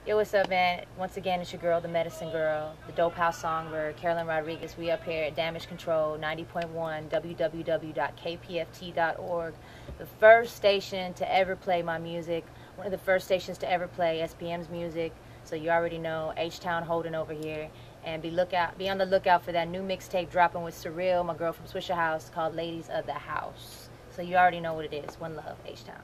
Yo, what's up, man? Once again, it's your girl, the Medicine Girl, the Dope House Songbird, Carolyn Rodriguez. We up here at Damage Control 90.1, www.kpft.org. The first station to ever play my music, one of the first stations to ever play SPM's music. So you already know, H-Town holding over here. And be on the lookout for that new mixtape dropping with Surreal, my girl from Swishahouse, called Ladies of the House. So you already know what it is. One love, H-Town.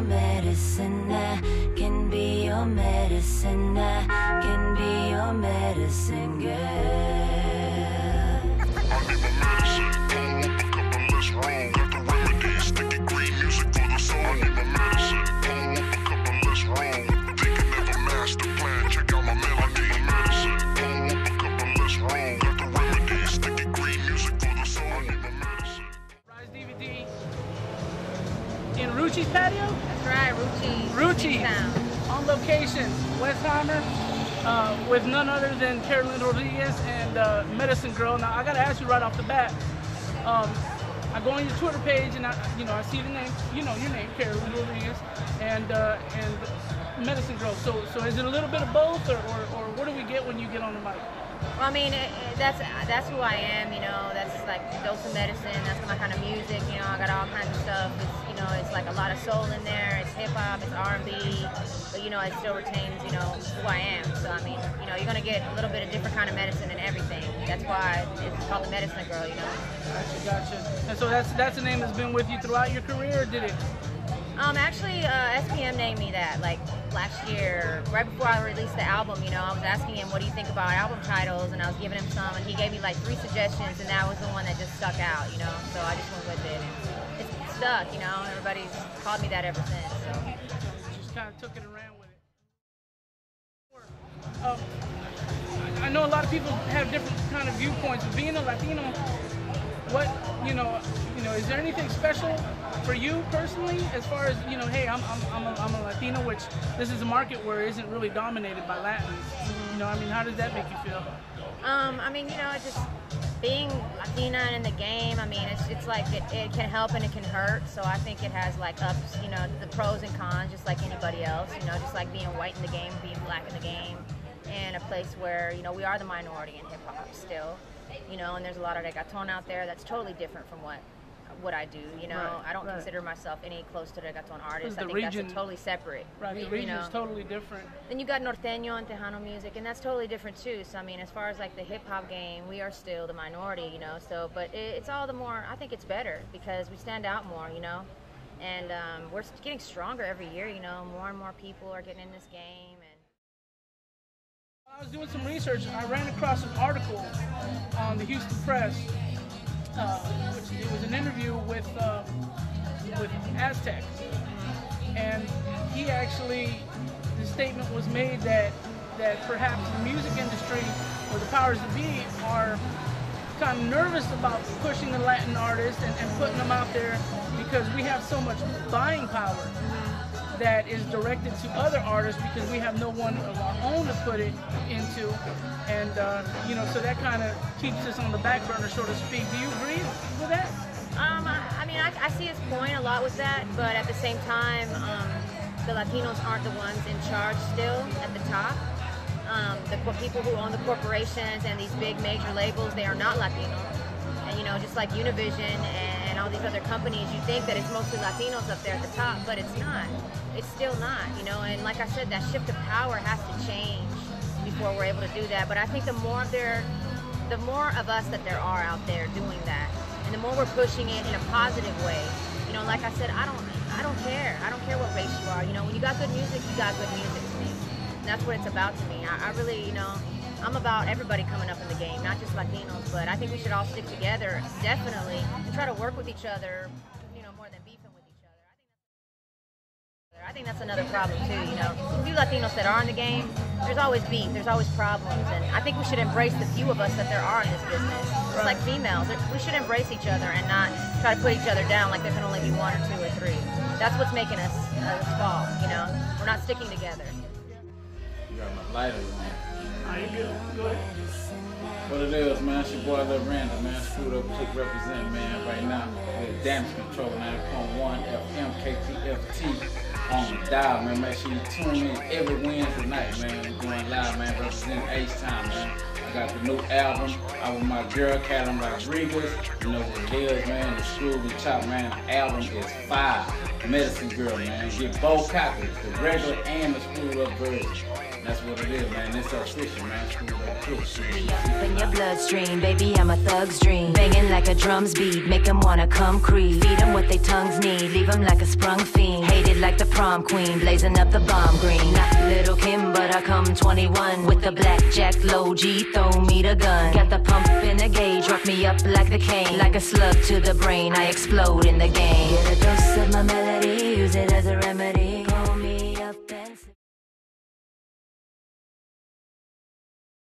Medicine, I can be your medicine, I can be your medicine girl. I need my medicine, pull up a couple less roll. Got the remedies, sticky green music for the soul. I need my medicine, pull up a couple less roll. Thinking of a master plan, check out my melody. Medicine, pull up a couple less roll. Got the remedies, sticky green music for the soul. I need my medicine. RISEDVD in Rucci's patio? That's right, Rucci, on location, Westheimer, with none other than Carolyn Rodriguez and Medicine Girl. Now, I gotta ask you right off the bat. I go on your Twitter page and I see the name, your name, Carolyn Rodriguez, and Medicine Girl. So is it a little bit of both, or what do we get when you get on the mic? Well, I mean, that's who I am, that's like dose of medicine, that's my kind of music, I got all kinds of stuff. It's like a lot of soul in there, it's hip-hop, it's R&B, but it still retains, who I am. So, I mean, you're going to get a little bit of different kind of medicine in everything. That's why it's called the Medicine Girl, Gotcha. And so that's a name that's been with you throughout your career, or did it? Actually, SPM named me that, like, last year, right before I released the album, I was asking him, what do you think about album titles, and I was giving him some, and he gave me, like, 3 suggestions, and that was the one that just stuck out, so I just went with it, and it's stuck, everybody's called me that ever since, so. Just kind of took it and ran with it. I know a lot of people have different kind of viewpoints, but being a Latino, what, is there anything special for you personally, as far as, hey, I'm a Latino, which this is a market where it isn't really dominated by Latins. How does that make you feel? It's just being Latina in the game, it's like it can help and it can hurt. So I think it has like ups, the pros and cons, just like anybody else, just like being white in the game, being black in the game, and a place where, we are the minority in hip hop still, and there's a lot of reggaeton out there that's totally different from what I do, Right, I don't right. consider myself any close to reggaeton artists. I think region, that's totally separate. Right, the region is totally different. Then you got norteño and tejano music, and that's totally different too. So as far as like the hip hop game, we are still the minority, so, but it's all the more, I think it's better because we stand out more, and we're getting stronger every year, more and more people are getting in this game. And I was doing some research, I ran across an article on the Houston Press, which it was an interview with Aztec, and he actually, the statement was made that perhaps the music industry or the powers that be are kind of nervous about pushing the Latin artists and putting them out there because we have so much buying power that is directed to other artists because we have no one of our own to put it into, and so that kind of keeps us on the back burner, so to speak. Do you agree with that? I see his point a lot with that, but at the same time, the Latinos aren't the ones in charge still at the top. The people who own the corporations and these big major labels, they are not Latino. And just like Univision and all these other companies, you think that it's mostly Latinos up there at the top, but it's not. It's still not, and like I said, that shift of power has to change before we're able to do that. But I think the more of us that there are out there doing that, and the more we're pushing it in a positive way, like I said, I don't care. I don't care what race you are. When you got good music, you got good music to me. And that's what it's about to me. I really, I'm about everybody coming up in the game, not just Latinos, but I think we should all stick together, definitely, and try to work with each other, more than beefing with each other. I think that's another problem too, few Latinos that are in the game, there's always beef, there's always problems, and I think we should embrace the few of us that there are in this business. It's like females, we should embrace each other and not try to put each other down like there can only be 1 or 2 or 3. That's what's making us fall, we're not sticking together. You got my lighter, man. There you Go ahead. What it is, man, it's your boy Lil Randall, man. Screwed Up Click represent, man, right now. With Damage Control 9.1 FM KTFT on the dial, man. Make sure you tune in every Wednesday night, man. We're going live, man, representing H-Time, man. I got the new album out with my girl, Carolyn. You know what it is, man. The Screwed and Chop, man. The album is fire. MedicineGirl, man. Get both copies, the regular and the screwed up version. That's what it is, man. It's official, man. Screwed Up Click. In your bloodstream, baby, I'm a thug's dream. Banging like a drum's beat, make them wanna come creep. Feed them what they tongues need, leave them like a sprung fiend. Hated like the prom queen, blazing up the bomb green. Not Little Kim, but I come 21 with the blackjack low G, throw me the gun. Got the pump in the gauge, rock me up like the cane. Like a slug to the brain, I explode in the game. Get a dose of my melody, use it as a remedy. Call me up and